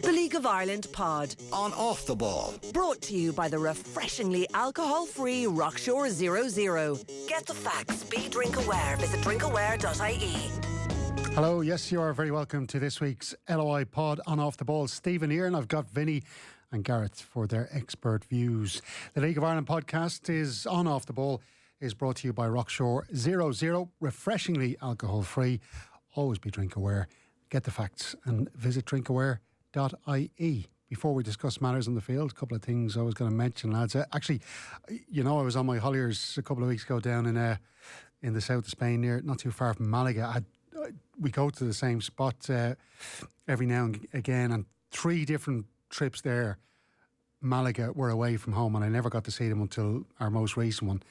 The League of Ireland Pod. On Off the Ball. Brought to you by the refreshingly alcohol-free Rockshore 00. Get the facts. Be drink aware. Visit drinkaware.ie. Hello, yes, you are very welcome to this week's LOI Pod on Off the Ball. Stephen here, and I've got Vinny and Gareth for their expert views. The League of Ireland podcast is on Off the Ball, is brought to you by Rockshore 00, refreshingly alcohol-free. Always be drink aware. Get the facts and visit drinkaware.ie. Before we discuss matters on the field, a couple of things I was going to mention, lads. Actually, you know, I was on my Holliers a couple of weeks ago down in the south of Spain, not too far from Malaga. We go to the same spot every now and again, and 3 different trips there, Malaga were away from home, and I never got to see them until our most recent one.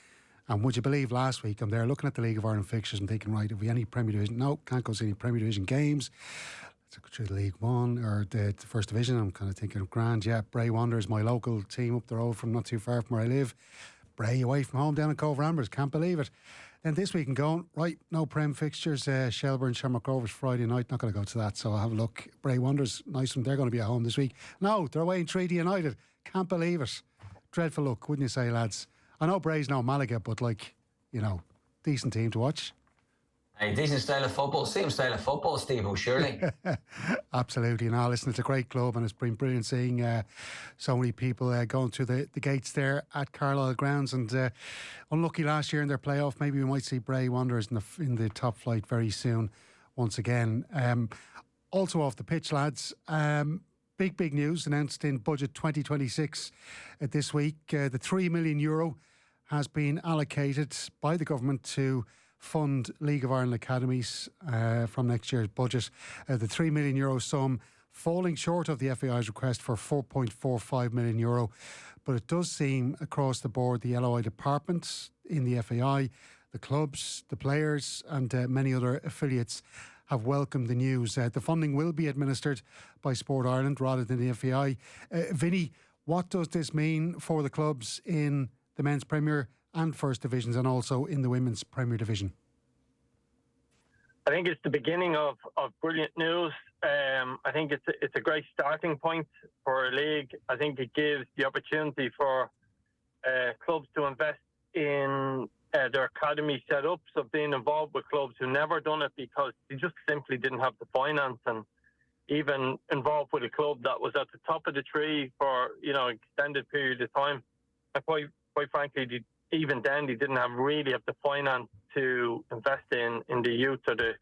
And would you believe, last week I'm there looking at the League of Ireland fixtures and thinking, right, have we any Premier Division? No, can't go see any Premier Division games. Let's go through the League One or the First Division. I'm kind of thinking, grand, yeah, Bray Wanderers, my local team up the road from not too far from where I live. Bray away from home down in Cove Ramblers, can't believe it. Then this week I'm going, right, no Prem fixtures, Shelbourne, Shamrock Rovers Friday night, not going to go to that, so I'll have a look. Bray Wanderers, nice one, they're going to be at home this week. No, they're away in Treaty United, can't believe it. Dreadful luck, wouldn't you say, lads? I know Bray's no Malaga, but like, you know, decent team to watch. A decent style of football, same style of football, Stevo, surely. Absolutely. Now, listen, it's a great club, and it's been brilliant seeing so many people going through the gates there at Carlisle Grounds. And unlucky last year in their playoff, maybe we might see Bray Wanderers in the top flight very soon once again. Also off the pitch, lads, big news announced in Budget 2026 this week. The €3 million has been allocated by the government to fund League of Ireland academies from next year's budget. The €3 million sum falling short of the FAI's request for €4.45 million. But it does seem across the board the LOI departments in the FAI, the clubs, the players and many other affiliates have welcomed the news. The funding will be administered by Sport Ireland rather than the FAI. Vinny, what does this mean for the clubs in the Men's Premier and First Divisions, and also in the Women's Premier Division? I think it's the beginning of brilliant news. I think it's a great starting point for a league. I think it gives the opportunity for clubs to invest in their academy setups, of being involved with clubs who never done it because they just simply didn't have the finance, and even involved with a club that was at the top of the tree for, you know, extended period of time. And quite frankly, even then they didn't really have the finance to invest in the youth or the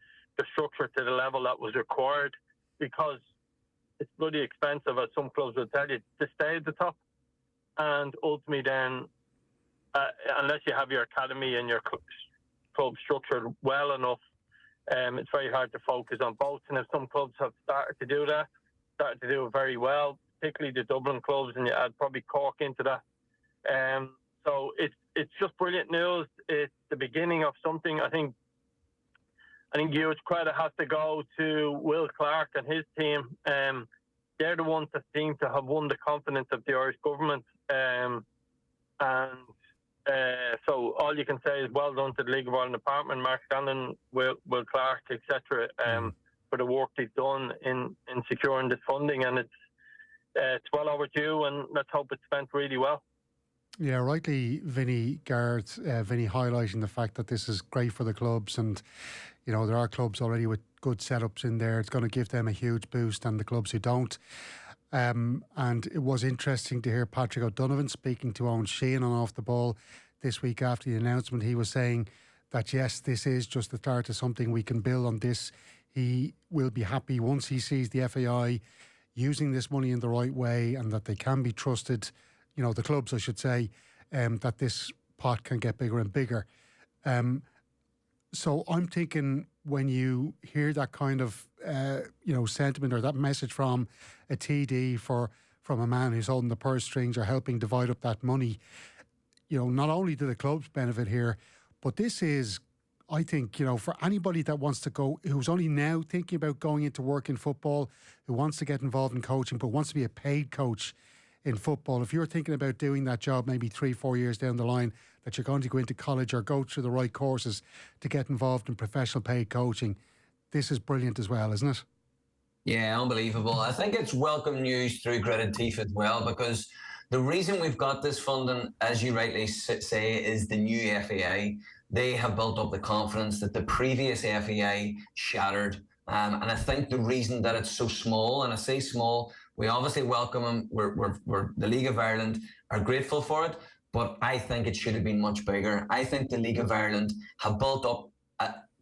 structure to the level that was required, because it's bloody expensive, as some clubs will tell you, to stay at the top. And ultimately then, unless you have your academy and your club structured well enough, it's very hard to focus on both. And if some clubs have started to do it very well, particularly the Dublin clubs, and you add probably Cork into that. So it's just brilliant news. It's the beginning of something. I think huge credit has to go to Will Clark and his team. They're the ones that seem to have won the confidence of the Irish government. So all you can say is well done to the League of Ireland department, Mark Scanlon, Will Clark, etc. For the work they've done in securing this funding, and it's well overdue, and let's hope it's spent really well. Yeah, rightly, Vinny, Gareth, Vinny highlighting the fact that this is great for the clubs, and you know there are clubs already with good setups in there. It's going to give them a huge boost, and the clubs who don't. And it was interesting to hear Patrick O'Donovan speaking to Owen Sheehan on Off the Ball this week after the announcement. He was saying that yes, this is just the start of something. We can build on this. He will be happy once he sees the FAI using this money in the right way, and that they can be trusted. You know, the clubs, I should say, that this pot can get bigger and bigger. So I'm thinking, when you hear that kind of, sentiment or that message from a TD from a man who's holding the purse strings or helping divide up that money, you know, not only do the clubs benefit here, but this is, I think, you know, for anybody that wants to go, who's only now thinking about going into work in football, who wants to get involved in coaching, but wants to be a paid coach in football. If you're thinking about doing that job maybe 3-4 years down the line, that you're going to go into college or go through the right courses to get involved in professional paid coaching, this is brilliant as well, isn't it? Yeah, unbelievable. I think it's welcome news through gritted teeth as well, because the reason we've got this funding, as you rightly say, is the new FAI. They have built up the confidence that the previous FAI shattered. And I think the reason that it's so small, and I say small, we obviously welcome them. We're the League of Ireland are grateful for it, but I think it should have been much bigger. I think the League of Ireland have built up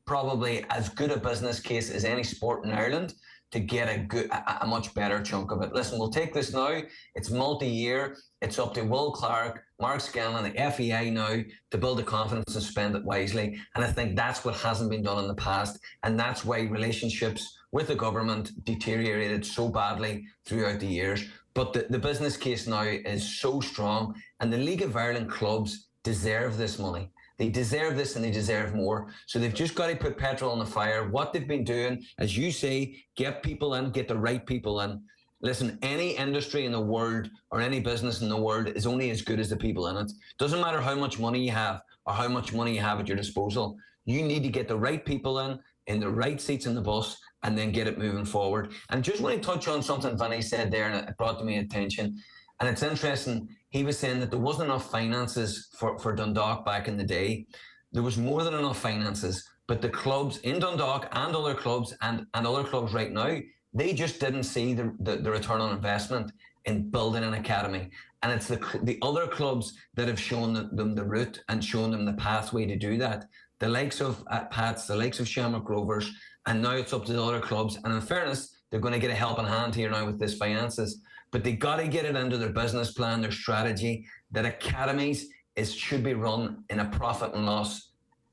probably as good a business case as any sport in Ireland to get a much better chunk of it. Listen, we'll take this now. It's multi-year. It's up to Will Clark, Mark Scanlon, the FAI now to build the confidence and spend it wisely. And I think that's what hasn't been done in the past. And that's why relationships with the government deteriorated so badly throughout the years. But the business case now is so strong, and the League of Ireland clubs deserve this money. They deserve this, and they deserve more. So they've just got to put petrol on the fire. What they've been doing, as you say, get people in, get the right people in. Listen, any industry in the world or any business in the world is only as good as the people in it. Doesn't matter how much money you have or how much money you have at your disposal. You need to get the right people in the right seats in the bus, and then get it moving forward. And just want to touch on something Vinny said there, and it brought to my attention. And it's interesting, he was saying that there wasn't enough finances for Dundalk back in the day. There was more than enough finances, but the clubs in Dundalk and other clubs and other clubs right now, they just didn't see the return on investment in building an academy. And it's the other clubs that have shown them the route and shown them the pathway to do that. The likes of Pats, the likes of Shamrock Rovers, and now it's up to the other clubs. And in fairness, they're going to get a helping hand here now with this finances. But they got to get it into their business plan, their strategy, that academies should be run in a profit and loss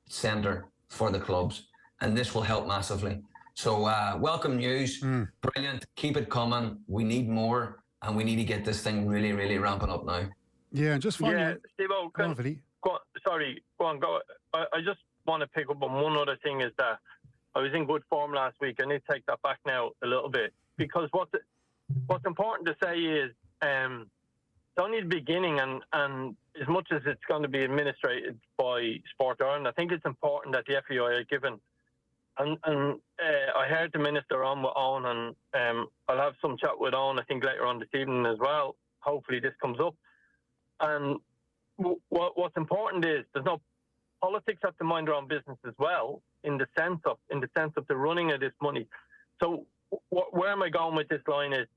centre for the clubs. And this will help massively. So welcome news. Brilliant. Keep it coming. We need more, and we need to get this thing really, really ramping up now. Yeah, and just finally... Stevo, go on. I just want to pick up on one other thing, is that I was in good form last week. I need to take that back now a little bit, because what's important to say is it's only the beginning, and as much as it's going to be administrated by Sport Ireland, I think it's important that the FAI are given. And I heard the Minister on with Owen, and I'll have some chat with Owen, I think, later on this evening as well. Hopefully this comes up. And what's important is there's no politics have to mind their own business as well, in the sense of the running of this money. So where am I going with this line is,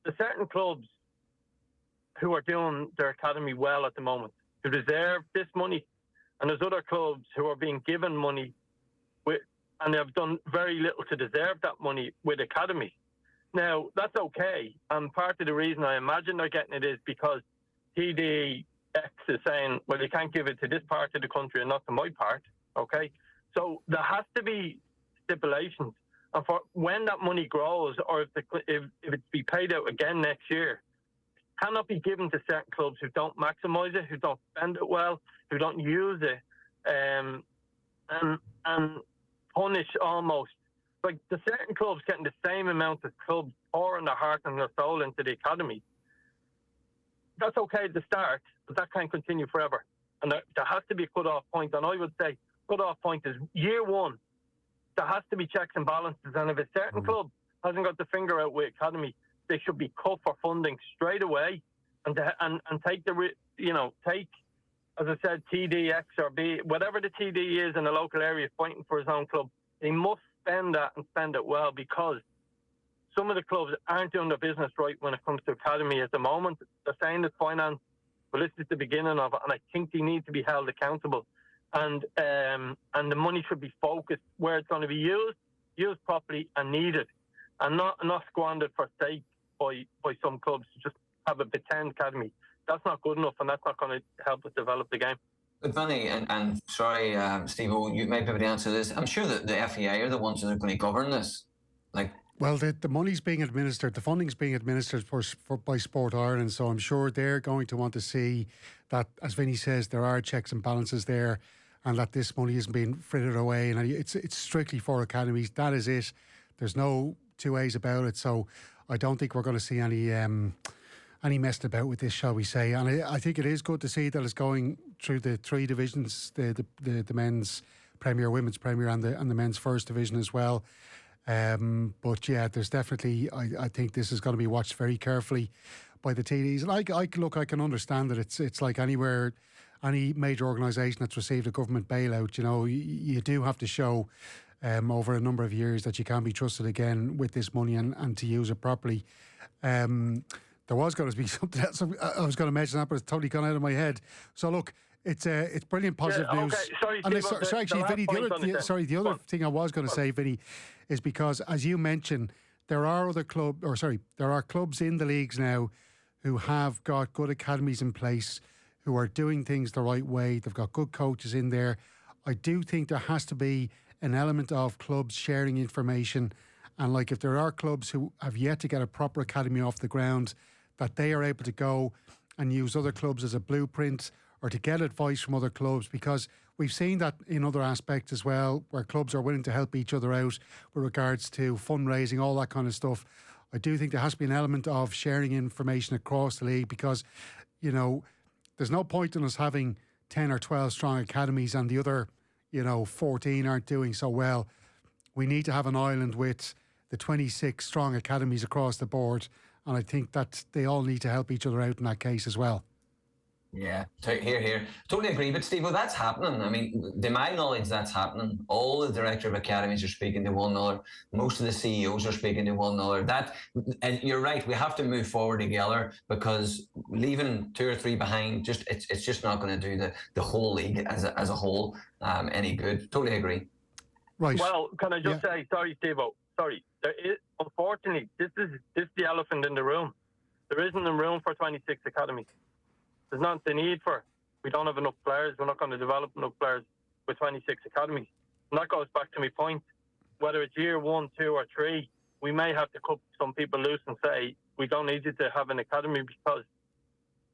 there's certain clubs who are doing their academy well at the moment, who deserve this money, and there's other clubs who are being given money and they have done very little to deserve that money with academy. Now, that's okay, and part of the reason I imagine they're getting it is because TDX is saying, well, you can't give it to this part of the country and not to my part, okay? So there has to be stipulations. And for when that money grows, or if it's be paid out again next year, it cannot be given to certain clubs who don't maximise it, who don't spend it well, who don't use it, and punish almost. Like, the certain clubs getting the same amount as clubs pouring their heart and their soul into the academy. That's okay at the start, but that can't continue forever. And there has to be a cut-off point. And I would say cut-off point is year one. There has to be checks and balances. And if a certain club hasn't got the finger out with academy, they should be cut for funding straight away, and take take, as I said, TDX or B, whatever the TD is in the local area fighting for his own club. They must spend that and spend it well, because some of the clubs aren't doing their business right when it comes to academy at the moment. They're saying that finance, well, this is the beginning of it, and I think they need to be held accountable. And the money should be focused where it's going to be used properly and needed, and not squandered for sake by some clubs to just have a pretend academy. That's not good enough, and that's not going to help us develop the game. But Vinny, and sorry, Stevo, you might be able to answer this. I'm sure that the FAI are the ones that are going to govern this. Well, the money's being administered, the funding's being administered by Sport Ireland, so I'm sure they're going to want to see that, as Vinny says, there are checks and balances there, and that this money isn't being frittered away, and it's strictly for academies. That is it. There's no two ways about it. So I don't think we're going to see any messing about with this, shall we say. And I think it is good to see that it's going through the three divisions, the men's Premier, women's Premier, and the men's first division as well. But yeah, there's definitely, I think this is going to be watched very carefully by the TDs. And I can understand that it's like anywhere, any major organisation that's received a government bailout, you do have to show over a number of years that you can be trusted again with this money and to use it properly. There was going to be something else I was going to mention that, but it's totally gone out of my head. So look, it's brilliant positive news. Sorry, Vinny. The other thing I was going to say, Vinny, is because as you mentioned, there are clubs in the leagues now who have got good academies in place, who are doing things the right way. They've got good coaches in there. I do think there has to be an element of clubs sharing information, and like if there are clubs who have yet to get a proper academy off the ground, that they are able to go and use other clubs as a blueprint or to get advice from other clubs, because we've seen that in other aspects as well, where clubs are willing to help each other out with regards to fundraising, all that kind of stuff. I do think there has to be an element of sharing information across the league, because, there's no point in us having 10 or 12 strong academies and the other, 14 aren't doing so well. We need to have an island with the 26 strong academies across the board, and I think that they all need to help each other out in that case as well. Yeah, here. Totally agree. But Stevo, that's happening. I mean, to my knowledge, that's happening. All the director of academies are speaking to one another. Most of the CEOs are speaking to one another. And you're right. We have to move forward together, because leaving 2 or 3 behind, it's just not going to do the whole league as a whole any good. Totally agree. Right. Well, can I just say, sorry, Stevo. Sorry. Unfortunately, this is the elephant in the room. There isn't a room for 26 academies. There's not the need for. We don't have enough players. We're not going to develop enough players with 26 academies. And that goes back to my point. Whether it's year 1, 2 or 3, we may have to cut some people loose and say, we don't need you to have an academy, because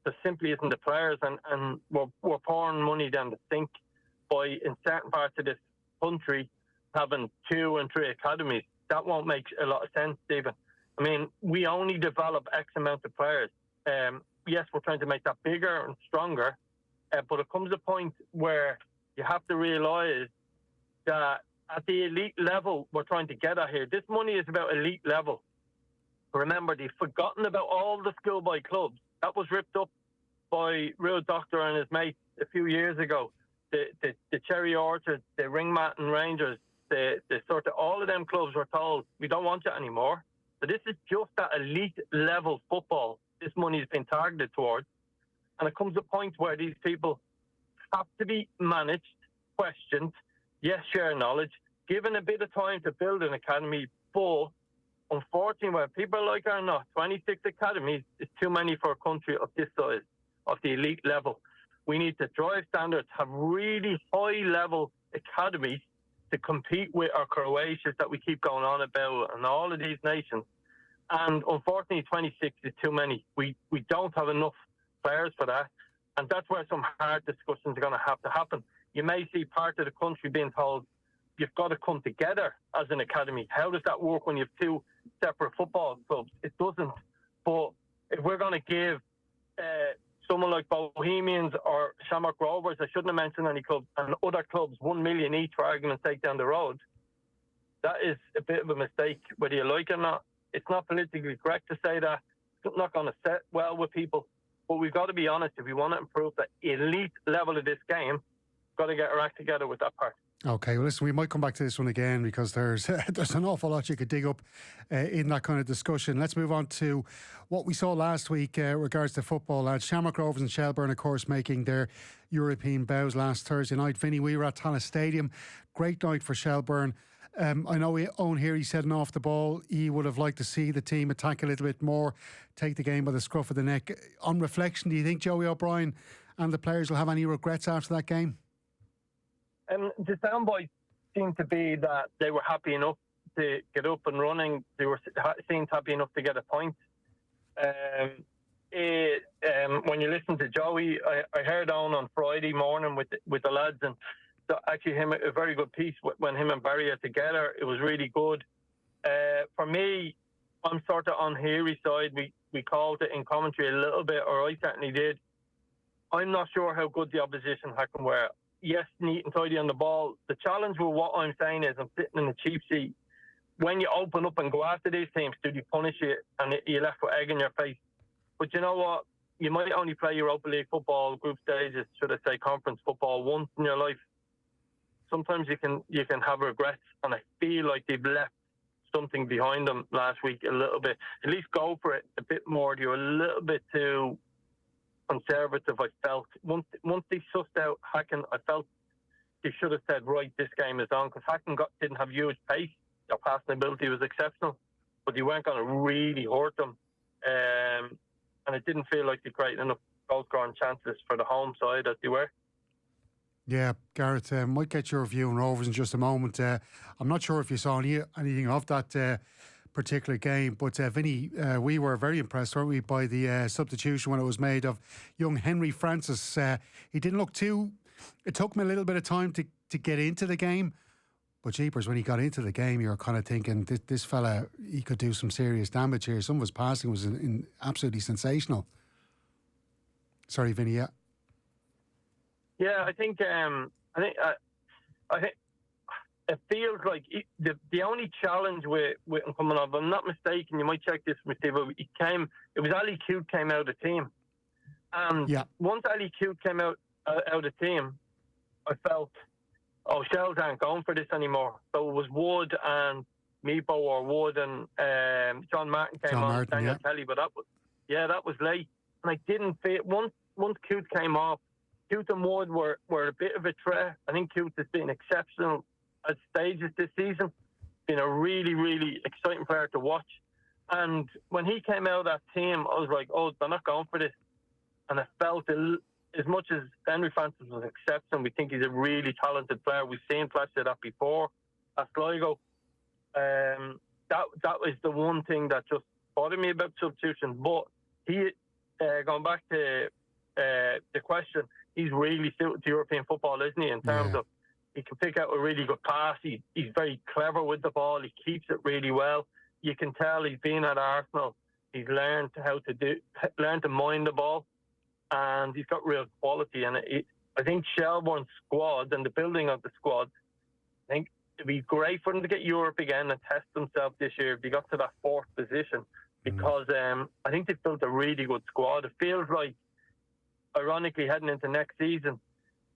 there simply isn't the players, and we're pouring money down the sink by, in certain parts of this country, having 2 and 3 academies. That won't make a lot of sense, Stephen. I mean, we only develop X amount of players. Yes, we're trying to make that bigger and stronger, but it comes a point where you have to realise that at the elite level we're trying to get at here, this money is about elite level. Remember, they've forgotten about all the schoolboy clubs. That was ripped up by Real Doctor and his mates a few years ago. The Cherry Orchards, the Ringmatton Rangers, the sort of all of them clubs were told, we don't want you anymore. So this is just that elite level football this money has been targeted towards. And it comes a point where these people have to be managed, questioned, yes, share knowledge, given a bit of time to build an academy. But unfortunately, whether people like it or not, 26 academies is too many for a country of this size, of the elite level. We need to drive standards, have really high level academies to compete with our Croatians that we keep going on about and all of these nations. And unfortunately, 26 is too many. We don't have enough players for that. And that's where some hard discussions are going to have to happen. You may see part of the country being told, you've got to come together as an academy. How does that work when you have 2 separate football clubs? It doesn't. But if we're going to give someone like Bohemians or Shamrock Rovers, I shouldn't have mentioned any clubs, and other clubs 1 million each for argument's sake down the road, that is a bit of a mistake, whether you like it or not. It's not politically correct to say that. It's not going to sit well with people. But we've got to be honest, if we want to improve the elite level of this game, we've got to get our act together with that part. Okay, well, listen, we might come back to this one again, because there's an awful lot you could dig up in that kind of discussion. Let's move on to what we saw last week regards to football, lads. Shamrock Rovers and Shelbourne, of course, making their European bows last Thursday night. Vinny, we were at Tallaght Stadium. Great night for Shelbourne. I know Owen here, he said off the ball, he would have liked to see the team attack a little bit more, take the game by the scruff of the neck. On reflection, do you think Joey O'Brien and the players will have any regrets after that game? The soundbite seemed to be that they were happy enough to get up and running. They seemed happy enough to get a point. When you listen to Joey, I heard on Friday morning with the lads, and actually a very good piece when him and Barry are together. It was really good. For me, I'm sort of on Heary's side. We called it in commentary a little bit, or I certainly did. I'm not sure how good the opposition can wear. Yes, neat and tidy on the ball. The challenge with what I'm saying is I'm sitting in the cheap seat when you open up and go after these teams, do they punish you and you're left with egg in your face? But you know what? You might only play Europa League football, group stages, should I say, conference football once in your life. Sometimes you can have regrets, and I feel like they've left something behind them last week a little bit. At least go for it a bit more. You're a little bit too conservative, I felt. Once they sussed out Hacken, I felt they should have said, right, this game is on, because Hacken didn't have huge pace. Their passing ability was exceptional, but they weren't going to really hurt them. And it didn't feel like they created enough goal-scoring chances for the home side as they were. Yeah, Gareth, might get your view on Rovers in just a moment. I'm not sure if you saw anything of that particular game, but Vinny, we were very impressed, weren't we, by the substitution when it was made of young Henry Francis. He didn't look too... It took him a little bit of time to get into the game, but jeepers, when he got into the game, you were kind of thinking, this fella, he could do some serious damage here. Some of his passing was absolutely sensational. Sorry, Vinny, yeah. Yeah, I think it feels like the only challenge with him coming up, if I'm not mistaken, you might check this with Stevo, it was Ali Coote came out of the team. And once Ali Coote came out of the team, I felt, Shells aren't going for this anymore. So it was Wood and Meepo, or Wood and John Martin came on, Daniel Kelly, but that was late. And I didn't feel, once Coote came off, Coote and Wood were a bit of a threat. I think Coote has been exceptional at stages this season. Been a really, really exciting player to watch. And when he came out of that team, I was like, they're not going for this. And I felt as much as Henry Francis was exceptional, we think he's a really talented player. We've seen flashes of that before at Sligo. That was the one thing that just bothered me about substitution. But he, going back to the question, he's really suited to European football, isn't he? In terms of he can pick out a really good pass. He's very clever with the ball. He keeps it really well. You can tell he's been at Arsenal. He's learned to mind the ball, and he's got real quality. And I think Shelbourne's squad and the building of the squad, I think it'd be great for them to get Europe again and test themselves this year if they got to that fourth position, because I think they've built a really good squad. It feels like, ironically, heading into next season,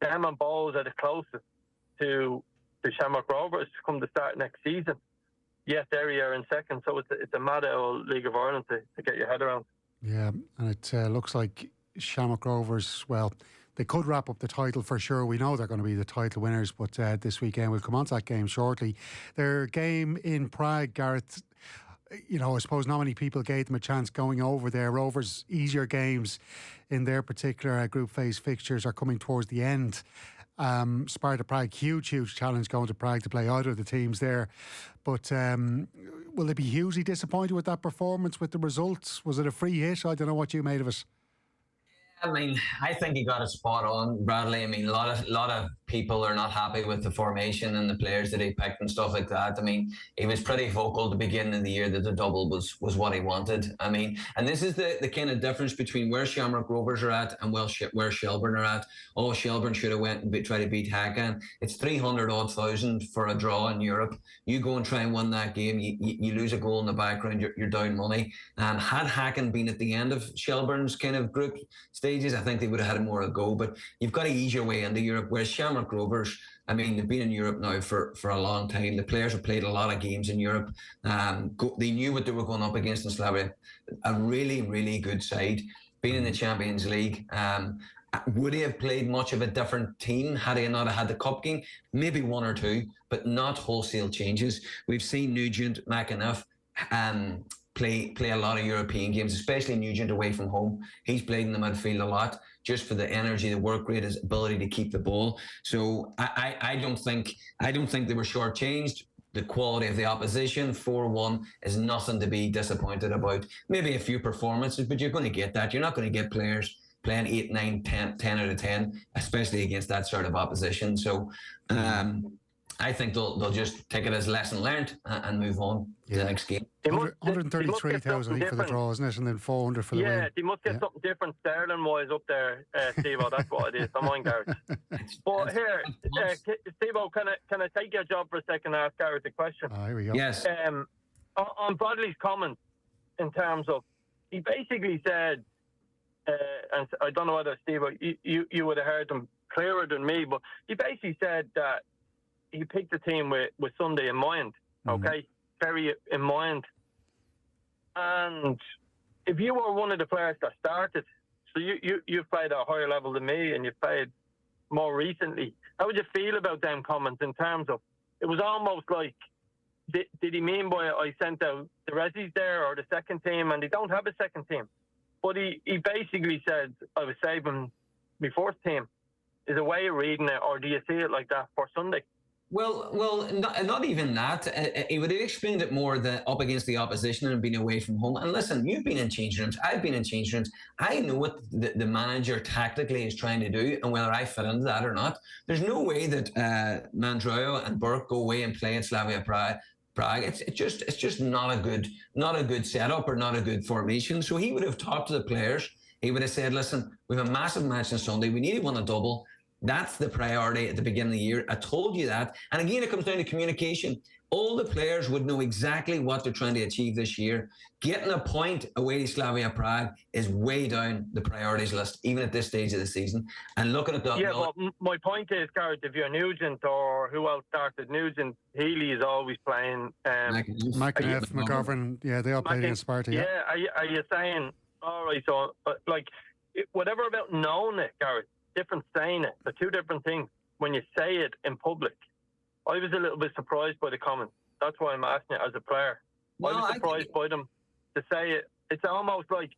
them and Bowes are the closest to the Shamrock Rovers come the start next season. Yes, Derry are in second, so it's a mad old League of Ireland to get your head around. Yeah, and it looks like Shamrock Rovers, well, they could wrap up the title for sure. We know they're going to be the title winners, but this weekend, we'll come on to that game shortly. Their game in Prague, Gareth, I suppose not many people gave them a chance going over there. Rovers' easier games in their particular group phase fixtures are coming towards the end. Sparta Prague, huge challenge going to Prague to play either of the teams there. But will they be hugely disappointed with that performance, with the results? Was it a free hit? I don't know what you made of it. I mean, I think he got it spot on, Bradley. I mean, a lot of people are not happy with the formation and the players that he picked and stuff like that. I mean, he was pretty vocal at the beginning of the year that the double was what he wanted. I mean, and this is the kind of difference between where Shamrock Rovers are at and where Shelbourne are at. Shelbourne should have went and tried to beat Hacken. It's 300,000 for a draw in Europe. You go and try and win that game, you lose a goal in the background, you're down money. Had Hacken been at the end of Shelbourne's kind of group stages, I think they would have had more to go. But you've got to ease your way into Europe, whereas Shamrock Rovers, I mean, they've been in Europe now for a long time. The players have played a lot of games in Europe. They knew what they were going up against in Slavia. A really, really good side. Been in the Champions League. Would he have played much of a different team had he not had the cup game? Maybe one or two, but not wholesale changes. We've seen Nugent, McAnuff, play a lot of European games, especially Nugent away from home. He's played in the midfield a lot, just for the energy, the work rate, his ability to keep the ball. So I don't think they were shortchanged. The quality of the opposition, 4-1, is nothing to be disappointed about. Maybe a few performances, but you're going to get that. You're not going to get players playing 8, 9, 10 out of 10, especially against that sort of opposition. So I think they'll just take it as lesson learned and move on to the next game. 133,000 I think for the draw, isn't it? And then 400 for the win. Yeah, they must get something different sterling-wise up there, Stevo. That's what it is. I'm on, Gareth. But here, Stevo, can I take your job for a second and ask Gareth a question? Here we go. Yes. On Bradley's comments, in terms of, he basically said, and I don't know whether, Stevo, you would have heard them clearer than me, but he basically said that he picked the team with Sunday in mind, okay? Very in mind. And if you were one of the players that started, so you've played at a higher level than me and you've played more recently, how would you feel about them comments in terms of, it was almost like, did he mean by it, I sent out the Rezzies there or the second team, and they don't have a second team? But he basically said, I was saving my fourth team. Is a way of reading it, or do you see it like that for Sunday? Well, not even that. He would have explained it more up against the opposition and being away from home. And listen, you've been in change rooms. I've been in change rooms. I know what the manager tactically is trying to do and whether I fit into that or not. There's no way that Mandroyo and Burke go away and play at Slavia Prague. It's just not a good setup or not a good formation. So he would have talked to the players. He would have said, listen, we have a massive match on Sunday. We need to win a double. That's the priority at the beginning of the year. I told you that. And again, it comes down to communication. All the players would know exactly what they're trying to achieve this year. Getting a point away to Slavia Prague is way down the priorities list, even at this stage of the season. And looking at that... Yeah, but my point is, Gareth, if you're Nugent or who else started, Nugent, Healy is always playing... McGlynn, McGovern, yeah, they all played against Sparta. Yeah, are you saying, all right, so, like, whatever about knowing it, Gareth, different saying it. They're two different things. When you say it in public, I was a little bit surprised by the comments. That's why I'm asking it as a player. Well, I was surprised by them to say it. It's almost like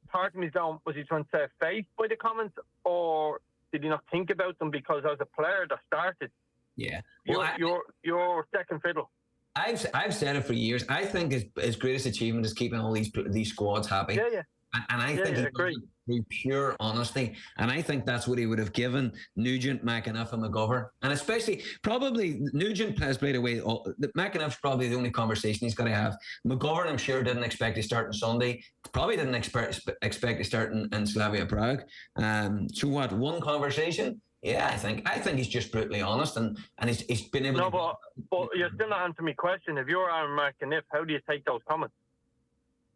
part of me's going, was he trying to save face by the comments, or did he not think about them because as a player that started? Yeah, you're second fiddle. I've said it for years. I think his greatest achievement is keeping all these squads happy. Yeah. And I think he did it through pure honesty. And I think that's what he would have given Nugent, McAnuff and McGovern. And especially, probably, Nugent has played away. McAnuff's probably the only conversation he's got to have. McGovern, I'm sure, didn't expect to start on Sunday. Probably didn't expect to start in Slavia Prague. So what, one conversation? Yeah, I think he's just brutally honest, and he's been able to... No, but you're still not answering my question. If you're Aaron McAnuff, how do you take those comments?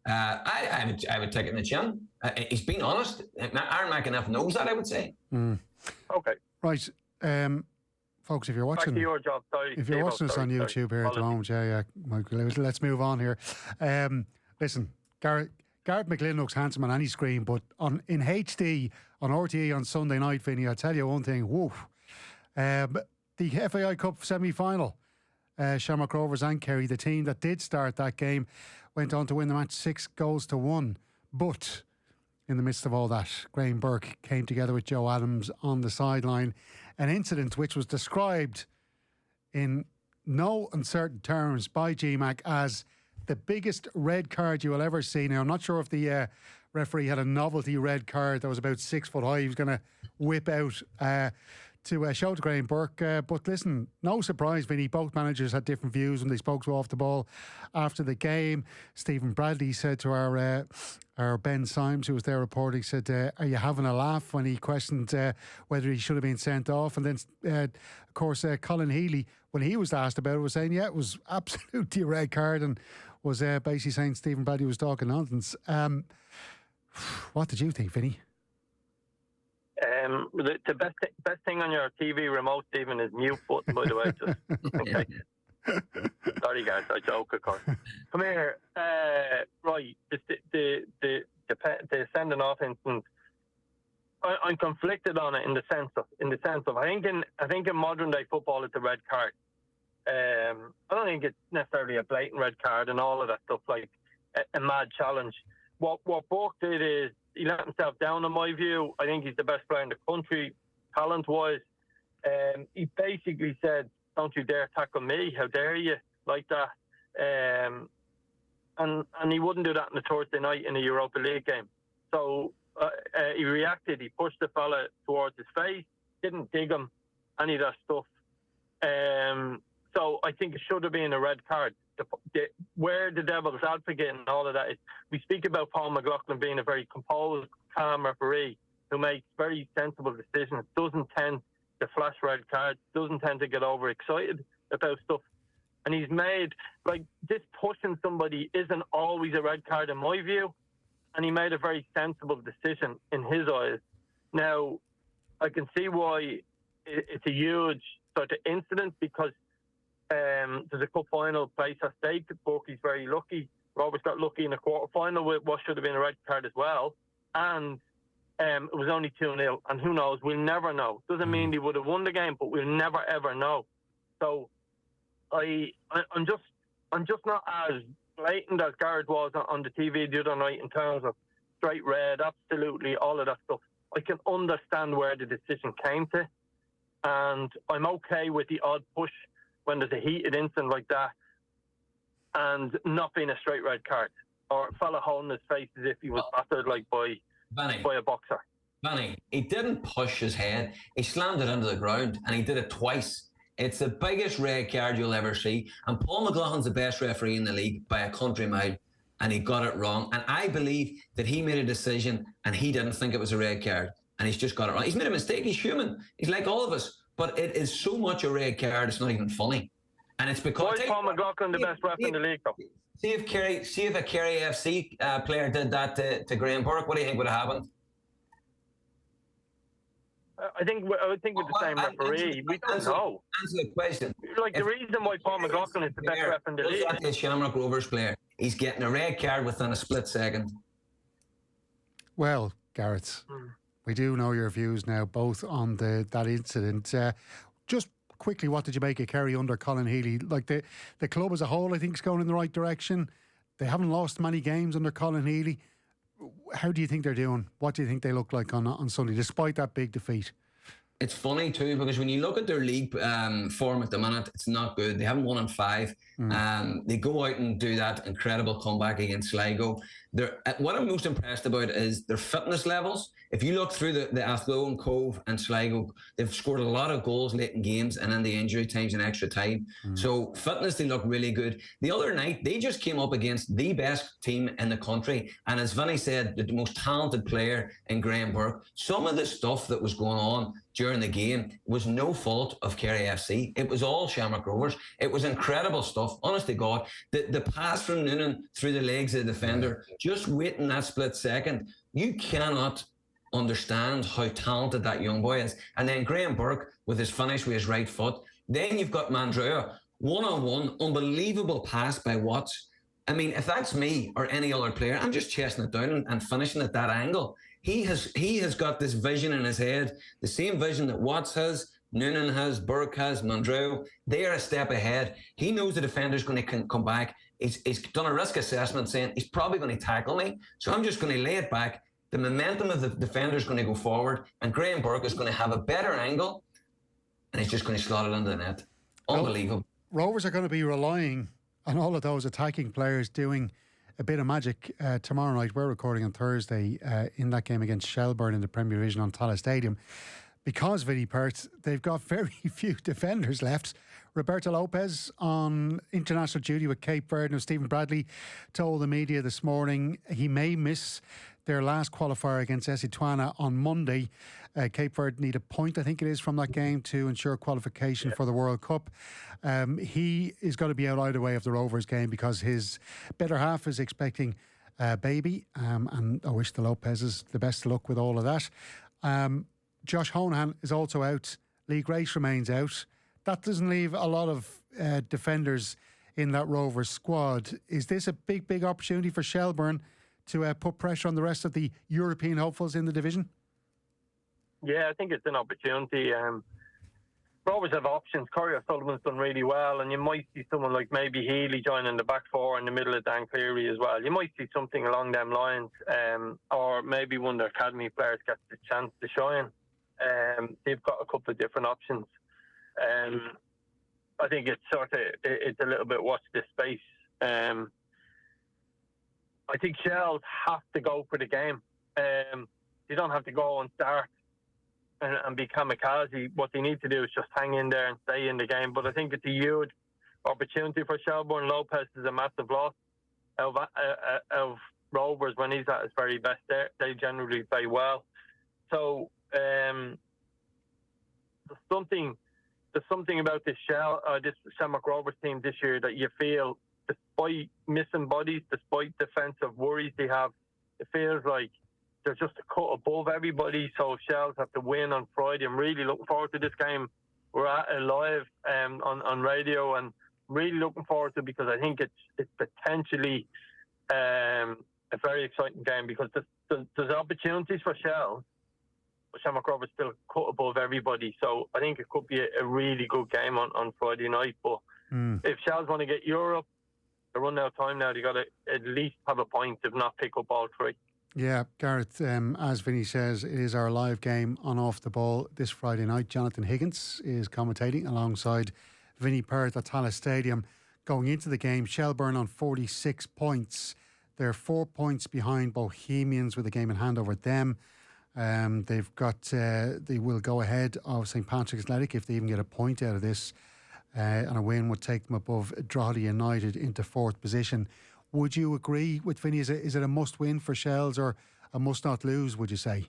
I would take it in the chin. He's been honest. Aaron McAnuff knows that, I would say. Okay. Right. Folks, if you're watching... Back to your job, sorry. If you're watching us on YouTube here at the moment, yeah, Michael, let's move on here. Listen, Gareth McGlynn looks handsome on any screen, but in HD, on RTE on Sunday night, Vinny, I'll tell you one thing, woof. The FAI Cup semi-final, Shamrock Rovers and Kerry, the team that did start that game, went on to win the match 6-1. But in the midst of all that, Graham Burke came together with Joe Adams on the sideline. An incident which was described in no uncertain terms by GMAC as the biggest red card you will ever see. Now, I'm not sure if the referee had a novelty red card that was about 6 foot high. He was going to whip out to show to Graham Burke. But listen, no surprise, Vinny. Both managers had different views when they spoke to Off the Ball after the game. Stephen Bradley said to our Ben Symes, who was there reporting, said, are you having a laugh, when he questioned whether he should have been sent off. And then, of course, Colin Healy, when he was asked about it, was saying, yeah, it was absolutely a red card, and was basically saying Stephen Bradley was talking nonsense. What did you think, Vinny? The best thing on your TV remote, Stephen, is mute button, by the way. Just, okay. Sorry, guys, I joke, of course. Come here. Right, the sending off instance. I'm conflicted on it in the sense of I think in modern day football it's a red card. I don't think it's necessarily a blatant red card and all of that stuff, like a mad challenge. What Burke did is he let himself down, in my view. I think he's the best player in the country, talent-wise. He basically said, don't you dare tackle me, how dare you, like that. And he wouldn't do that on a Thursday night in a Europa League game. So he reacted, he pushed the fella towards his face, didn't dig him, any of that stuff. So I think it should have been a red card. Where the devil's advocate and all of that is, we speak about Paul McLaughlin being a very composed, calm referee who makes very sensible decisions, doesn't tend to flash red cards, doesn't tend to get overexcited about stuff. And he's made, like, this pushing somebody isn't always a red card in my view. And he made a very sensible decision in his eyes. Now, I can see why it's a huge sort of incident, because there's a cup final place at stake. Borky's very lucky. Rovers got lucky in the quarter final with what should have been a red card as well. And it was only 2-0. And who knows? We'll never know. Doesn't mean they would have won the game, but we'll never ever know. So I'm just not as blatant as Gareth was on the TV the other night in terms of straight red, absolutely, all of that stuff. I can understand where the decision came to, and I'm okay with the odd push when there's a heated incident like that and not being a straight red card, or a fella holding his face as if he was battered like by a boxer. Vinny, he didn't push his head. He slammed it into the ground, and he did it twice. It's the biggest red card you'll ever see. And Paul McLaughlin's the best referee in the league by a country mile, and he got it wrong. And I believe that he made a decision and he didn't think it was a red card, and he's just got it wrong. He's made a mistake. He's human. He's like all of us. But it is so much a red card, it's not even funny. And it's because... Why is Paul McLaughlin the best ref in the league, though? See if a Kerry FC player did that to Graham Burke, what do you think would have happened? I would think with the same referee. We don't know. Answer the question. Like, the reason why Paul McLaughlin is the best ref in the league. A Shamrock Rovers player. He's getting a red card within a split second. Well, Gareth, we do know your views now, both on that incident. Just quickly, what did you make of Kerry under Colin Healy? Like, the club as a whole, I think, is going in the right direction. They haven't lost many games under Colin Healy. How do you think they're doing? What do you think they look like on Sunday, despite that big defeat? It's funny too, because when you look at their league form at the minute, it's not good. They haven't won in 5. They go out and do that incredible comeback against Sligo. What I'm most impressed about is their fitness levels. If you look through the Athlone, Cove and Sligo, they've scored a lot of goals late in games and in the injury times and extra time. So fitness, they look really good. The other night, they just came up against the best team in the country. And as Vinny said, the most talented player in Graham Burke. Some of the stuff that was going on during the game was no fault of Kerry FC. It was all Shamrock Rovers. It was incredible stuff. Honest to God, the pass from Noonan through the legs of the defender, just waiting that split second, you cannot understand how talented that young boy is. And then Graham Burke with his finish with his right foot. Then you've got Mandrea, one-on-one, unbelievable pass by Watts. I mean, if that's me or any other player, I'm just chasing it down and finishing at that angle. He has got this vision in his head, the same vision that Watts has, Noonan has, Burke has, Mandrea. They are a step ahead. He knows the defender's going to come back. He's done a risk assessment saying he's probably going to tackle me, so I'm just going to lay it back. The momentum of the defender is going to go forward, and Graham Burke is going to have a better angle, and he's just going to slot it into the net. Unbelievable. Well, Rovers are going to be relying on all of those attacking players doing a bit of magic tomorrow night. We're recording on Thursday in that game against Shelbourne in the Premier Division on Tallaght Stadium. Because, Vinny, Perth, they've got very few defenders left. Roberto Lopez on international duty with Cape Verde. Now, Stephen Bradley told the media this morning he may miss their last qualifier against Esituana on Monday. Cape Verde need a point, I think it is, from that game to ensure qualification for the World Cup. He is going to be out either way of the Rovers game because his better half is expecting a baby. And I wish the Lopez's the best of luck with all of that. Josh Honahan is also out. Lee Grace remains out. That doesn't leave a lot of defenders in that Rovers squad. Is this a big opportunity for Shelbourne to put pressure on the rest of the European hopefuls in the division? Yeah, I think it's an opportunity. Rovers have options. Corey O'Sullivan's done really well, and you might see someone like maybe Healy joining the back four in the middle of Dan Cleary as well. You might see something along them lines, or maybe one of the academy players gets the chance to shine. They've got a couple of different options. I think it's a little bit watch this space. I think Shells have to go for the game. They don't have to go and start and be kamikaze. What they need to do is just hang in there and stay in the game. But I think it's a huge opportunity for Shelbourne. Lopez is a massive loss of Rovers when he's at his very best. They generally play well. So there's something about this Shamrock Rovers team this year that you feel, despite missing bodies, despite defensive worries they have, it feels like they're just a cut above everybody. So Shells have to win on Friday. I'm really looking forward to this game. We're at it live on radio, and really looking forward to it because I think it's potentially a very exciting game because there's opportunities for Shells, but Shamrock Rovers still cut above everybody. So I think it could be a really good game on Friday night. But if Shells want to get Europe, they're running out of time now. They got to at least have a point, if not pick up all three. Yeah, Gareth, as Vinny says, it is our live game on Off the Ball this Friday night. Jonathan Higgins is commentating alongside Vinny Perth at Tallaght Stadium. Going into the game, Shelbourne on 46 points. They're 4 points behind Bohemians with a game in hand over them. They will go ahead of St Patrick's Athletic if they even get a point out of this. And a win would take them above Drogheda United into fourth position. Would you agree with Vinny? Is it a must-win for Shells or a must-not-lose, would you say?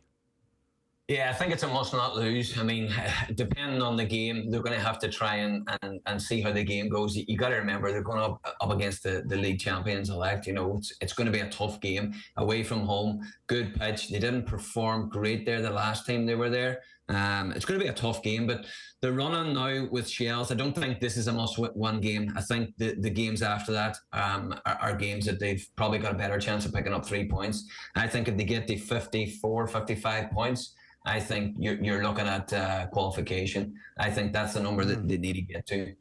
Yeah, I think it's a must-not-lose. I mean, depending on the game, they're going to have to try and see how the game goes. You got to remember they're going up against the league champions-elect. You know, it's going to be a tough game away from home. Good pitch. They didn't perform great there the last time they were there. It's going to be a tough game, but they're running now with Shells. I don't think this is a must-win game. I think the games after that are games that they've probably got a better chance of picking up 3 points. I think if they get the 54, 55 points, I think you're looking at qualification. I think that's the number that they need to get to.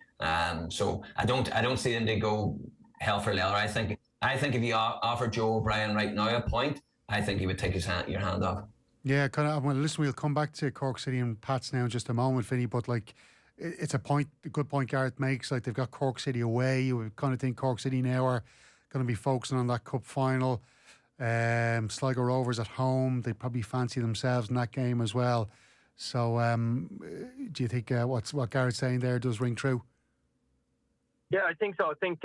So I don't see them to go hell for leather. I think if you offer Joe O'Brien right now a point, I think he would take your hand off. Yeah, kind of. Well, listen, we'll come back to Cork City and Pats now in just a moment, Vinny. But like, it's a good point Gareth makes. Like, they've got Cork City away. You would kind of think Cork City now are going to be focusing on that cup final. Sligo Rovers at home. They probably fancy themselves in that game as well. So, do you think what Gareth's saying there does ring true? Yeah, I think so. I think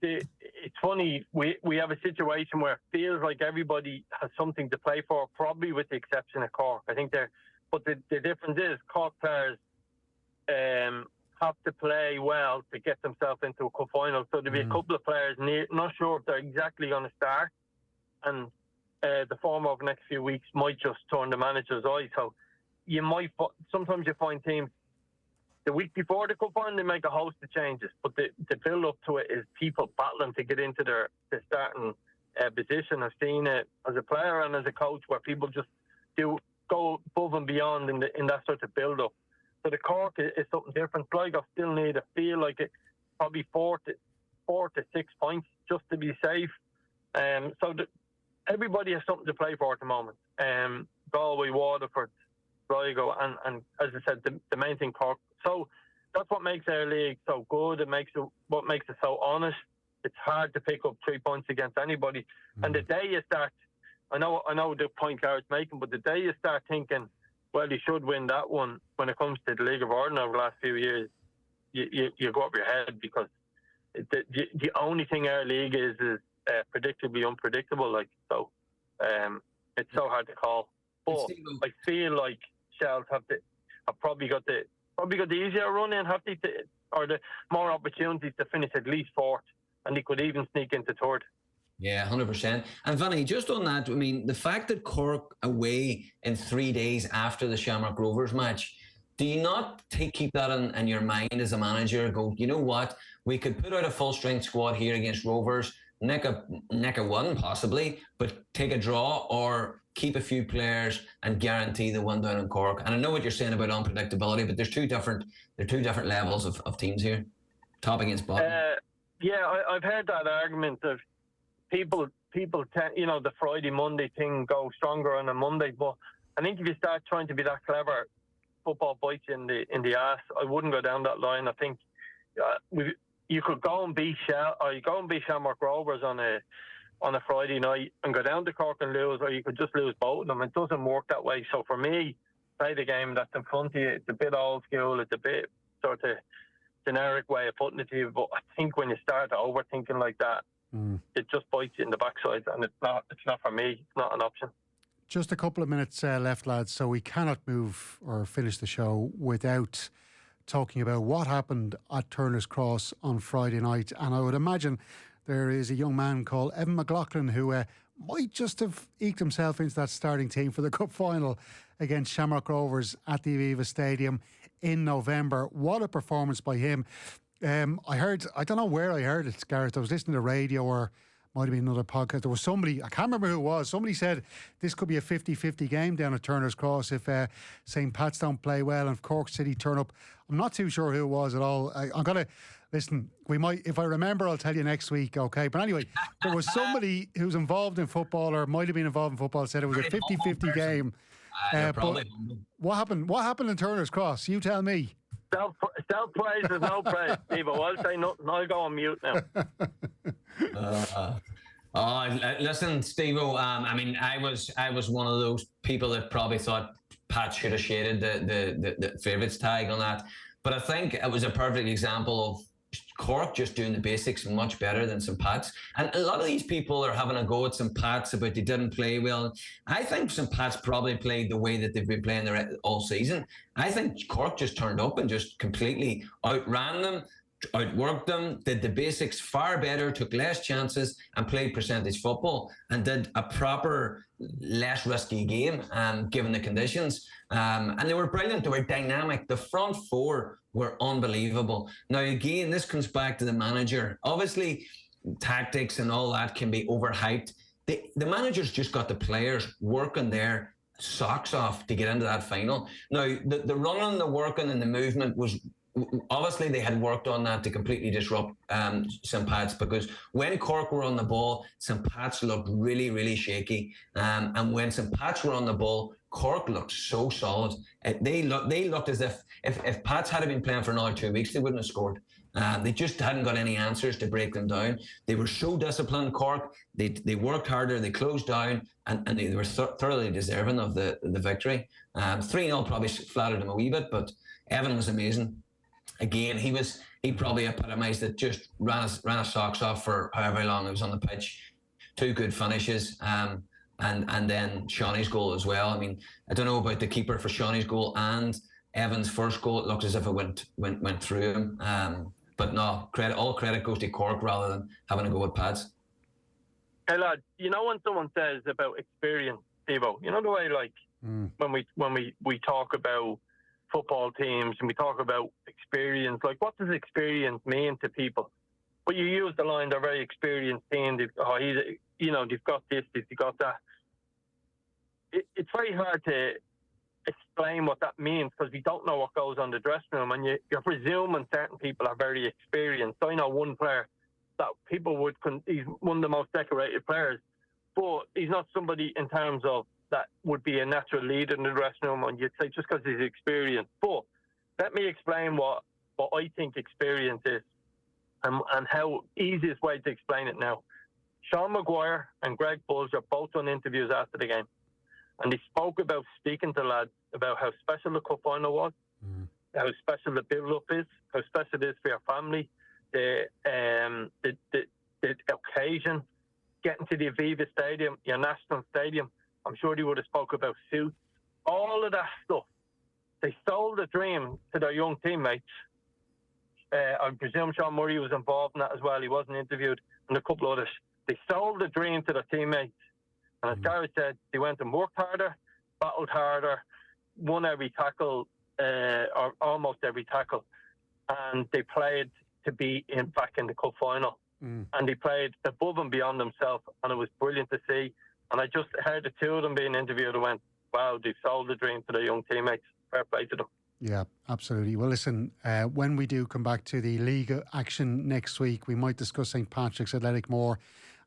it's funny. We have a situation where it feels like everybody has something to play for, probably with the exception of Cork. I think but the difference is Cork players have to play well to get themselves into a cup final. So there'll be a couple of players not sure if they're exactly going to start, and the form over the next few weeks might just turn the manager's eye. So sometimes you find teams the week before the cup final they make a host of changes, but the build up to it is people battling to get into their starting position. I've seen it as a player and as a coach where people just do go above and beyond in that sort of build up. So the Cork is something different. Sligo still need to feel like it, probably 4 to 6 points just to be safe. So everybody has something to play for at the moment. Galway, Waterford, Sligo, and as I said, the main thing, Cork. So that's what makes our league so good. What makes it so honest. It's hard to pick up 3 points against anybody. And the day you start, I know the point Gareth's making, but the day you start thinking, well, you should win that one when it comes to the League of Ireland over the last few years, you go up your head because the only thing our league is predictably unpredictable. Like, so it's so hard to call. But I feel like Shells have probably got the easier run in, or the more opportunities to finish at least fourth, and they could even sneak into third. Yeah, 100%. And Vinny, just on that, I mean, the fact that Cork away in 3 days after the Shamrock Rovers match, do you not keep that in your mind as a manager? Go, you know what? We could put out a full-strength squad here against Rovers, nick a one possibly, but take a draw or keep a few players and guarantee the one down in Cork. And I know what you're saying about unpredictability, but there's two different levels of teams here, top against bottom. Yeah, I've heard that argument of people tend, the Friday, Monday thing go stronger on a Monday. But I think if you start trying to be that clever, football bites you in the ass. I wouldn't go down that line. I think you could go and beat Shamrock Rovers on a Friday night and go down to Cork and lose, or you could just lose both of them. It doesn't work that way. So for me, play the game that's in front of you. It's a bit old school. It's a bit sort of generic way of putting it to you. But I think when you start overthinking like that, it just bites you in the backside, and it's not for me. It's not an option. Just a couple of minutes left, lads, so we cannot move or finish the show without talking about what happened at Turner's Cross on Friday night. And I would imagine there is a young man called Evan McGlynn who might just have eked himself into that starting team for the Cup final against Shamrock Rovers at the Aviva Stadium in November. What a performance by him. I don't know where I heard it, Gareth. I was listening to radio, or might have been another podcast. There was somebody, I can't remember who it was, somebody said this could be a 50-50 game down at Turner's Cross if St. Pat's don't play well and if Cork City turn up. I'm not too sure who it was at all. I'm going to, listen, we might, if I remember, I'll tell you next week, okay? But anyway, there was somebody who's involved in football, or might have been involved in football, said it was a 50-50 game. But what happened in Turner's Cross? You tell me. Self-praise is no praise, Stevo. I'll say nothing. I'll go on mute now. Listen, Stevo. I mean, I was one of those people that probably thought Pat should have shaded the favourites tag on that. But I think it was a perfect example of Cork just doing the basics much better than St. Pat's. And a lot of these people are having a go at St. Pat's about they didn't play well. I think St. Pat's probably played the way that they've been playing all season. I think Cork just turned up and just completely outran them, outworked them, did the basics far better, took less chances and played percentage football and did a proper, less risky game given the conditions. And they were brilliant. They were dynamic. The front four were unbelievable. Now, again, this comes back to the manager. Obviously, tactics and all that can be overhyped. The manager's just got the players working their socks off to get into that final. Now, the running, the working and the movement was... Obviously, they had worked on that to completely disrupt St. Pat's, because when Cork were on the ball, St. Pat's looked really, really shaky. And when St. Pat's were on the ball, Cork looked so solid. They looked as if Pats had been playing for another 2 weeks, they wouldn't have scored. They just hadn't got any answers to break them down. They were so disciplined, Cork. They worked harder, they closed down, and they were thoroughly deserving of the victory. 3-0 probably flattered them a wee bit, but Evan was amazing. Again, he probably epitomised it, just ran his socks off for however long he was on the pitch. 2 good finishes, and then Shawnee's goal as well. I mean, I don't know about the keeper for Shawnee's goal and Evan's first goal. It looked as if it went through him. But no, all credit goes to Cork rather than having to go with pads. Hey lad, you know when someone says about experience, Stevo, you know the way when we talk about football teams and we talk about experience, like what does experience mean to people? But you use the line, they're very experienced team. They've got this, they've got that. It's very hard to explain what that means because we don't know what goes on the dressing room, and you're presuming certain people are very experienced. I know one player that people he's one of the most decorated players, but he's not somebody in terms of that would be a natural leader in the dressing room, and you'd say just because he's experienced. But let me explain what I think experience is and how easiest way to explain it now. Sean Maguire and Greg Bulger both done interviews after the game, and they spoke about speaking to lads about how special the cup final was, how special the build-up is, how special it is for your family, the occasion, getting to the Aviva Stadium, your national stadium. I'm sure they would have spoke about suits, all of that stuff. They sold the dream to their young teammates. I presume Sean Murray was involved in that as well. He wasn't interviewed, and a couple others. They sold the dream to their teammates. And as Gareth said, they went and worked harder, battled harder, won every tackle, or almost every tackle. And they played to be back in the cup final. And they played above and beyond themselves, and it was brilliant to see. And I just heard the two of them being interviewed and went, wow, they've sold the dream to their young teammates. Fair play to them. Yeah, absolutely. Well, listen, when we do come back to the league action next week, we might discuss St. Patrick's Athletic more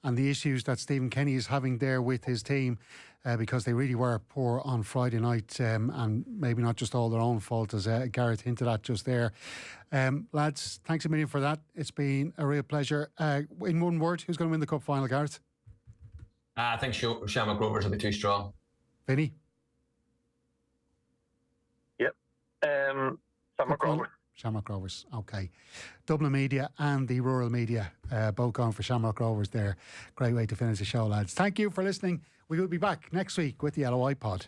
and the issues that Stephen Kenny is having there with his team because they really were poor on Friday night and maybe not just all their own fault, as Gareth hinted at just there. Lads, thanks a million for that. It's been a real pleasure. In one word, who's going to win the cup final, Gareth? I think Shamrock Rovers will be too strong. Vinny? Shamrock Rovers. Shamrock Rovers, okay. Dublin Media and the Rural Media, both going for Shamrock Rovers there. Great way to finish the show, lads. Thank you for listening. We will be back next week with the LOI Pod.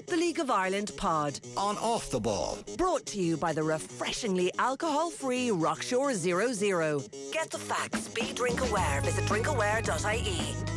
The League of Ireland Pod. On Off the Ball. Brought to you by the refreshingly alcohol-free Rockshore 00. Get the facts, be drink aware. Visit drinkaware.ie.